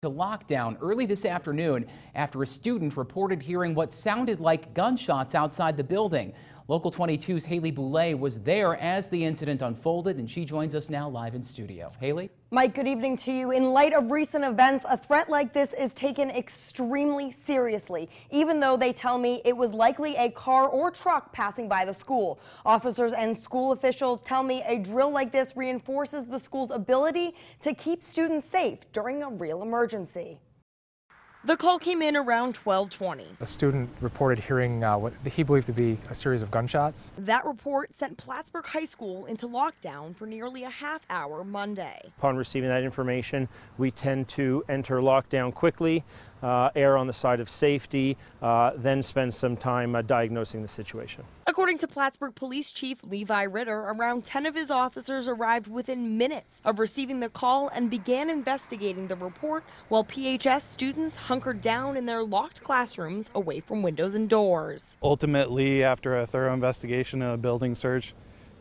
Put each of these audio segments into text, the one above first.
To lockdown early this afternoon after a student reported hearing what sounded like gunshots outside the building. Local 22's Haley Boulay was there as the incident unfolded, and she joins us now live in studio. Haley? Mike, good evening to you. In light of recent events, a threat like this is taken extremely seriously, even though they tell me it was likely a car or truck passing by the school. Officers and school officials tell me a drill like this reinforces the school's ability to keep students safe during a real emergency. The call came in around 12:20. A student reported hearing what he believed to be a series of gunshots. That report sent Plattsburgh High School into lockdown for nearly a half hour Monday. Upon receiving that information, we tend to enter lockdown quickly, err on the side of safety, then spend some time diagnosing the situation. According to Plattsburgh Police Chief Levi Ritter, around 10 of his officers arrived within minutes of receiving the call and began investigating the report, while PHS students hunkered down in their locked classrooms away from windows and doors. Ultimately, after a thorough investigation and a building search,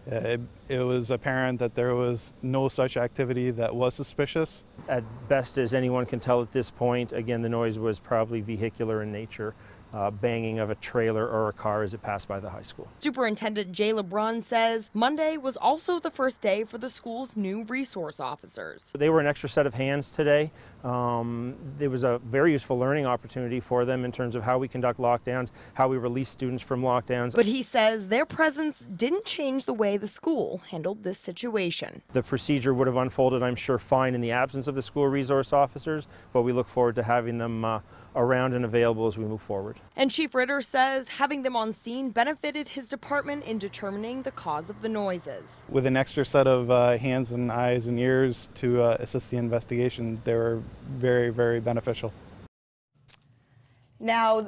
it was apparent that there was no such activity that was suspicious. At best as anyone can tell at this point, again, the noise was probably vehicular in nature. Banging of a trailer or a car as it passed by the high school. Superintendent Jay LeBrun says Monday was also the first day for the school's new resource officers. They were an extra set of hands today. It was a very useful learning opportunity for them in terms of how we conduct lockdowns, how we release students from lockdowns. But he says their presence didn't change the way the school handled this situation. The procedure would have unfolded, I'm sure, fine in the absence of the school resource officers, but we look forward to having them around and available as we move forward. And Chief Ritter says having them on scene benefited his department in determining the cause of the noises. With an extra set of hands and eyes and ears to assist the investigation, they were very, very beneficial. Now,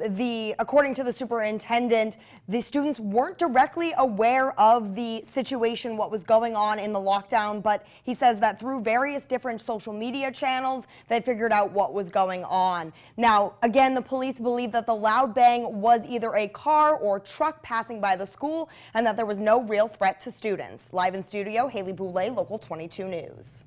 according to the superintendent, the students weren't directly aware of the situation, what was going on in the lockdown, but he says that through various different social media channels, they figured out what was going on. Now, again, the police believe that the loud bang was either a car or truck passing by the school and that there was no real threat to students. Live in studio, Haley Boulay, Local 22 News.